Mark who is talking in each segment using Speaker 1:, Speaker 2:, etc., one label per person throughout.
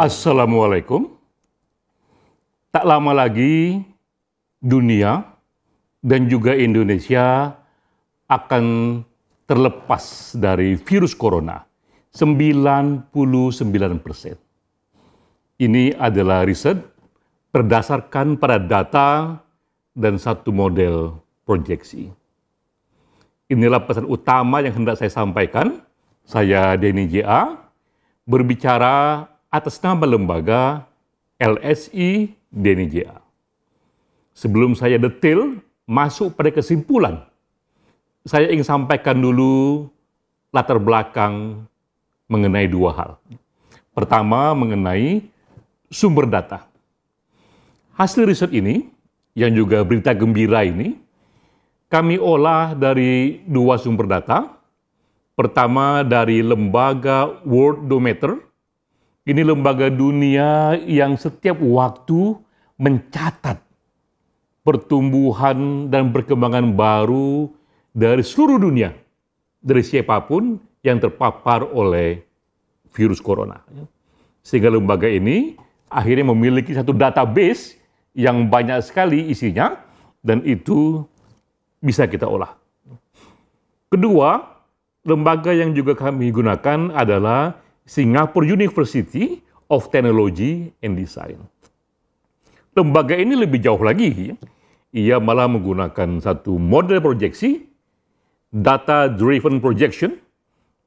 Speaker 1: Assalamualaikum. Tak lama lagi dunia dan juga Indonesia akan terlepas dari virus corona 99%. Ini adalah riset berdasarkan pada data dan satu model proyeksi. Inilah pesan utama yang hendak saya sampaikan. Saya Denny J.A. berbicara atas nama lembaga LSI Denny J.A. Sebelum saya detail masuk pada kesimpulan, saya ingin sampaikan dulu latar belakang mengenai dua hal. Pertama, mengenai sumber data. Hasil riset ini, yang juga berita gembira ini, kami olah dari dua sumber data. Pertama, dari lembaga Worldometer. Ini lembaga dunia yang setiap waktu mencatat pertumbuhan dan perkembangan baru dari seluruh dunia, dari siapapun yang terpapar oleh virus corona. Sehingga lembaga ini akhirnya memiliki satu database yang banyak sekali isinya, dan itu bisa kita olah. Kedua, lembaga yang juga kami gunakan adalah Singapore University of Technology and Design. Lembaga ini lebih jauh lagi. Ia malah menggunakan satu model proyeksi, data-driven projection,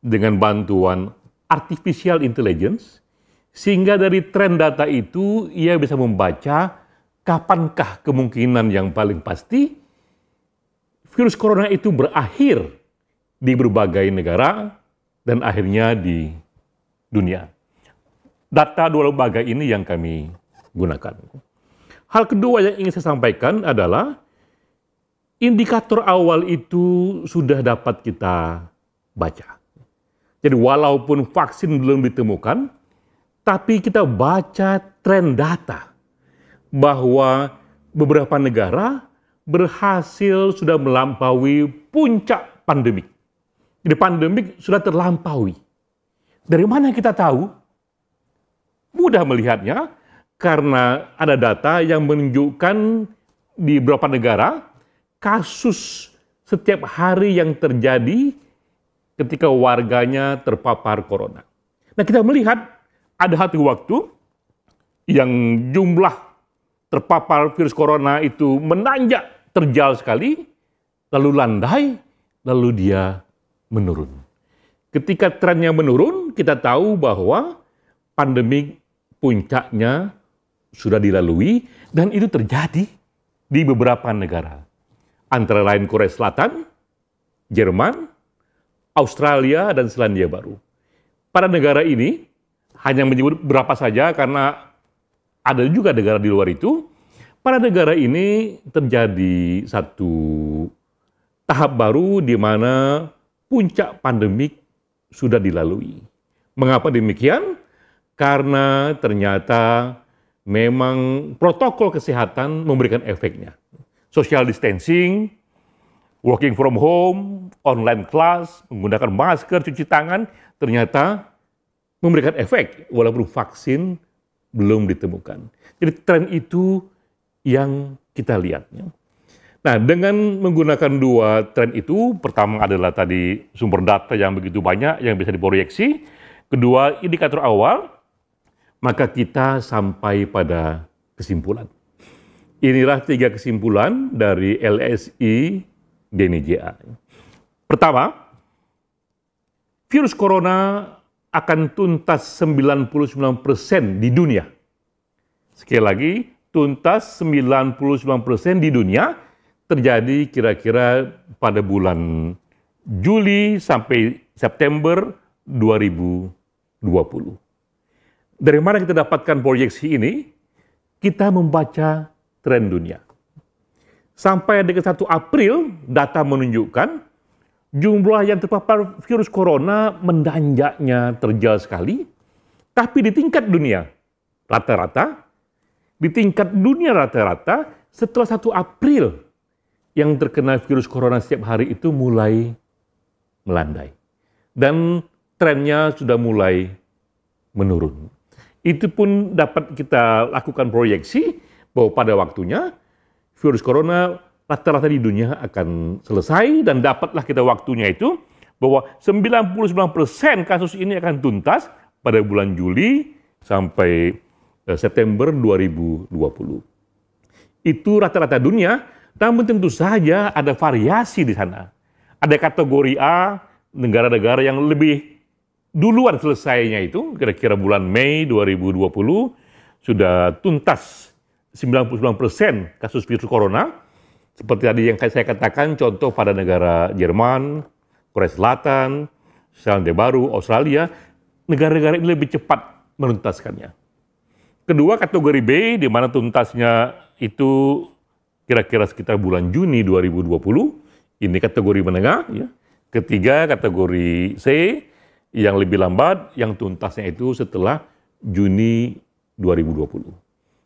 Speaker 1: dengan bantuan artificial intelligence, sehingga dari tren data itu ia bisa membaca kapankah kemungkinan yang paling pasti virus corona itu berakhir di berbagai negara dan akhirnya di dunia. Data dua lembaga ini yang kami gunakan. Hal kedua yang ingin saya sampaikan adalah indikator awal itu sudah dapat kita baca. Jadi walaupun vaksin belum ditemukan, tapi kita baca tren data bahwa beberapa negara berhasil sudah melampaui puncak pandemik. Jadi pandemik sudah terlampaui. Dari mana kita tahu? Mudah melihatnya karena ada data yang menunjukkan di beberapa negara kasus setiap hari yang terjadi ketika warganya terpapar corona. Nah, kita melihat ada satu waktu yang jumlah terpapar virus corona itu menanjak terjal sekali, lalu landai, lalu dia menurun. Ketika trennya menurun, kita tahu bahwa pandemi puncaknya sudah dilalui dan itu terjadi di beberapa negara. Antara lain Korea Selatan, Jerman, Australia, dan Selandia Baru. Pada negara ini, hanya menyebut berapa saja karena ada juga negara di luar itu. Pada negara ini terjadi satu tahap baru di mana puncak pandemik sudah dilalui. Mengapa demikian? Karena ternyata memang protokol kesehatan memberikan efeknya. Social distancing, working from home, online class, menggunakan masker, cuci tangan, ternyata memberikan efek walaupun vaksin belum ditemukan. Jadi tren itu yang kita lihat. Nah, dengan menggunakan dua tren itu, pertama adalah tadi sumber data yang begitu banyak yang bisa diproyeksi, kedua indikator awal, maka kita sampai pada kesimpulan. Inilah 3 kesimpulan dari LSI Denny J.A. Pertama, virus corona akan tuntas 99% di dunia. Sekali lagi, tuntas 99% di dunia terjadi kira-kira pada bulan Juli sampai September 2020. Dari mana kita dapatkan proyeksi ini? Kita membaca tren dunia. Sampai dengan 1 April, data menunjukkan jumlah yang terpapar virus corona menanjaknya terjal sekali. Tapi di tingkat dunia, rata-rata, setelah 1 April, yang terkena virus corona setiap hari itu mulai melandai. Dan trennya sudah mulai menurun. Itu pun dapat kita lakukan proyeksi bahwa pada waktunya virus corona rata-rata di dunia akan selesai, dan dapatlah kita waktunya itu bahwa 99% kasus ini akan tuntas pada bulan Juli sampai September 2020. Itu rata-rata dunia, namun tentu saja ada variasi di sana. Ada kategori A, negara-negara yang lebih duluan selesainya itu, kira-kira bulan Mei 2020, sudah tuntas 99% kasus virus corona. Seperti tadi yang saya katakan, contoh pada negara Jerman, Korea Selatan, Selandia Baru, Australia, negara-negara ini lebih cepat menuntaskannya. Kedua, kategori B, di mana tuntasnya itu kira-kira sekitar bulan Juni 2020, ini kategori menengah. Ya. Ketiga, kategori C, yang lebih lambat, yang tuntasnya itu setelah Juni 2020.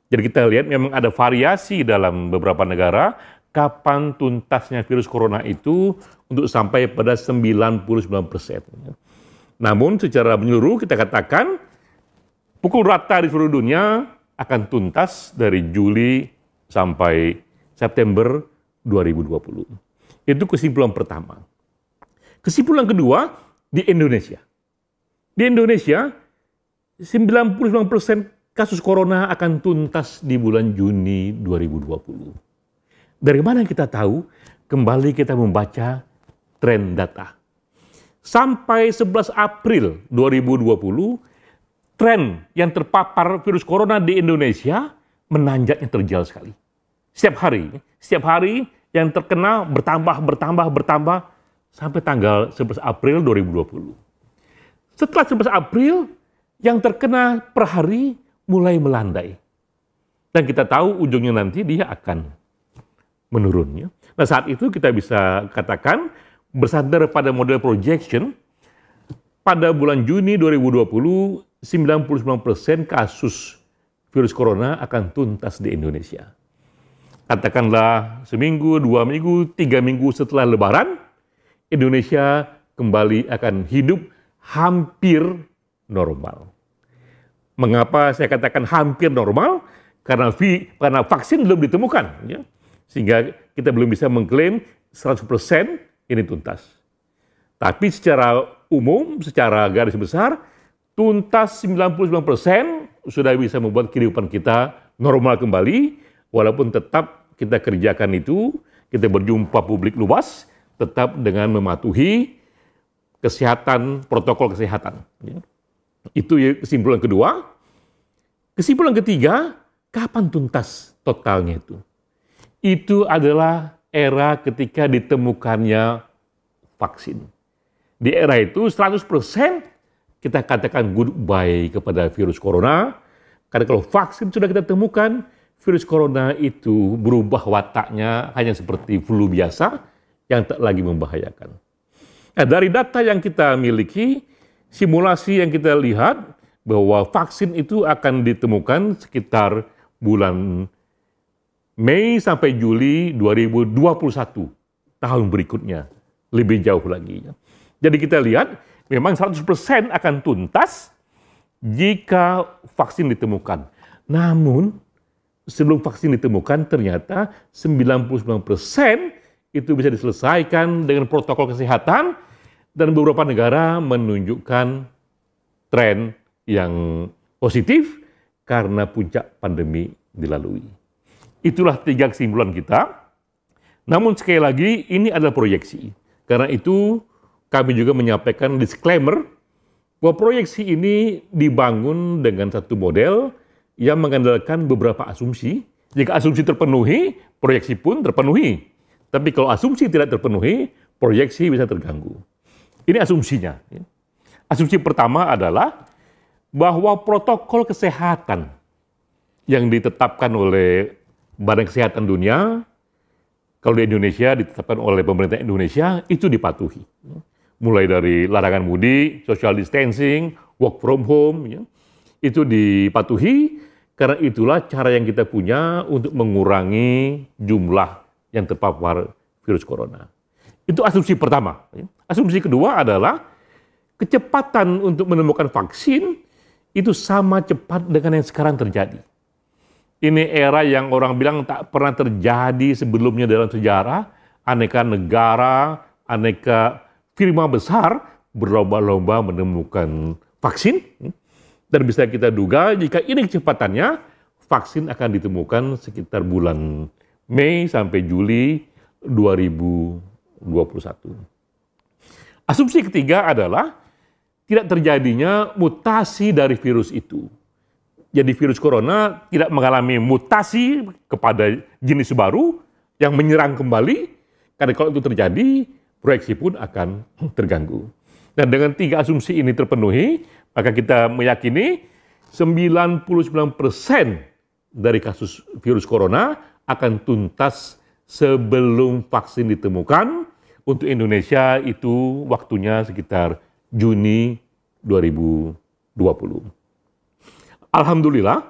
Speaker 1: Jadi kita lihat memang ada variasi dalam beberapa negara, kapan tuntasnya virus corona itu untuk sampai pada 99%. Namun secara menyeluruh kita katakan, pukul rata di seluruh dunia akan tuntas dari Juli sampai September 2020. Itu kesimpulan pertama. Kesimpulan kedua, di Indonesia. Di Indonesia, 99% kasus corona akan tuntas di bulan Juni 2020. Dari mana kita tahu? Kembali kita membaca tren data. Sampai 11 April 2020, tren yang terpapar virus corona di Indonesia menanjaknya terjal sekali. Setiap hari yang terkena bertambah sampai tanggal 11 April 2020. Setelah 11 April, yang terkena per hari mulai melandai. Dan kita tahu ujungnya nanti dia akan menurun. Ya. Nah saat itu kita bisa katakan, bersandar pada model projection, pada bulan Juni 2020, 99% kasus virus corona akan tuntas di Indonesia. Katakanlah seminggu, 2 minggu, 3 minggu setelah Lebaran, Indonesia kembali akan hidup hampir normal. Mengapa saya katakan hampir normal? Karena vaksin belum ditemukan. Ya. Sehingga kita belum bisa mengklaim 100% ini tuntas. Tapi secara umum, secara garis besar, tuntas 99% sudah bisa membuat kehidupan kita normal kembali, walaupun tetap kita kerjakan itu, kita berjumpa publik luas, tetap dengan mematuhi kesehatan, protokol kesehatan. Ya. Itu kesimpulan kedua. Kesimpulan ketiga, kapan tuntas totalnya itu? Itu adalah era ketika ditemukannya vaksin. Di era itu 100% kita katakan goodbye kepada virus corona, karena kalau vaksin sudah kita temukan, virus corona itu berubah wataknya hanya seperti flu biasa yang tak lagi membahayakan. Nah, dari data yang kita miliki, simulasi yang kita lihat bahwa vaksin itu akan ditemukan sekitar bulan Mei sampai Juli 2021, tahun berikutnya, lebih jauh lagi. Jadi kita lihat memang 100% akan tuntas jika vaksin ditemukan. Namun sebelum vaksin ditemukan ternyata 99% itu bisa diselesaikan dengan protokol kesehatan, dan beberapa negara menunjukkan tren yang positif karena puncak pandemi dilalui. Itulah 3 kesimpulan kita. Namun sekali lagi ini adalah proyeksi. Karena itu kami juga menyampaikan disclaimer bahwa proyeksi ini dibangun dengan satu model yang mengandalkan beberapa asumsi. Jika asumsi terpenuhi, proyeksi pun terpenuhi. Tapi kalau asumsi tidak terpenuhi, proyeksi bisa terganggu. Ini asumsinya. Asumsi pertama adalah bahwa protokol kesehatan yang ditetapkan oleh Badan Kesehatan Dunia, kalau di Indonesia ditetapkan oleh pemerintah Indonesia, itu dipatuhi. Mulai dari larangan mudik, social distancing, work from home, ya, itu dipatuhi, karena itulah cara yang kita punya untuk mengurangi jumlah yang terpapar virus corona. Itu asumsi pertama. Asumsi kedua adalah kecepatan untuk menemukan vaksin itu sama cepat dengan yang sekarang terjadi. Ini era yang orang bilang tak pernah terjadi sebelumnya dalam sejarah. Aneka negara, aneka firma besar berlomba-lomba menemukan vaksin. Dan bisa kita duga jika ini kecepatannya, vaksin akan ditemukan sekitar bulan Mei sampai Juli 2021. Asumsi ketiga adalah tidak terjadinya mutasi dari virus itu. Jadi virus corona tidak mengalami mutasi kepada jenis baru yang menyerang kembali, karena kalau itu terjadi, proyeksi pun akan terganggu. Dan dengan 3 asumsi ini terpenuhi, maka kita meyakini 99% dari kasus virus corona akan tuntas sebelum vaksin ditemukan. Untuk Indonesia itu waktunya sekitar Juni 2020. Alhamdulillah,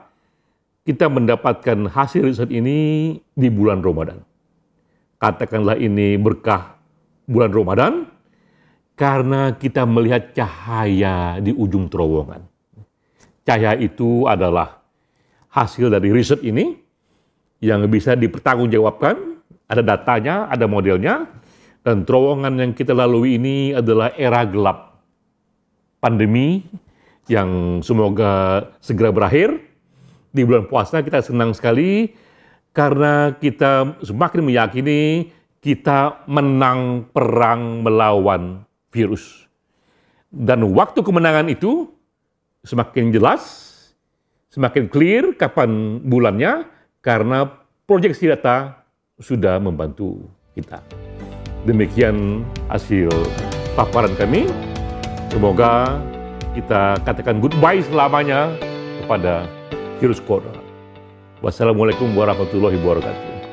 Speaker 1: kita mendapatkan hasil riset ini di bulan Ramadan. Katakanlah ini berkah bulan Ramadan, karena kita melihat cahaya di ujung terowongan. Cahaya itu adalah hasil dari riset ini yang bisa dipertanggungjawabkan, ada datanya, ada modelnya, dan terowongan yang kita lalui ini adalah era gelap pandemi yang semoga segera berakhir. Di bulan puasa kita senang sekali karena kita semakin meyakini kita menang perang melawan virus. Dan waktu kemenangan itu semakin jelas, semakin clear kapan bulannya, karena proyeksi data sudah membantu kita. Demikian hasil paparan kami. Semoga kita katakan goodbye selamanya kepada virus corona. Wassalamualaikum warahmatullahi wabarakatuh.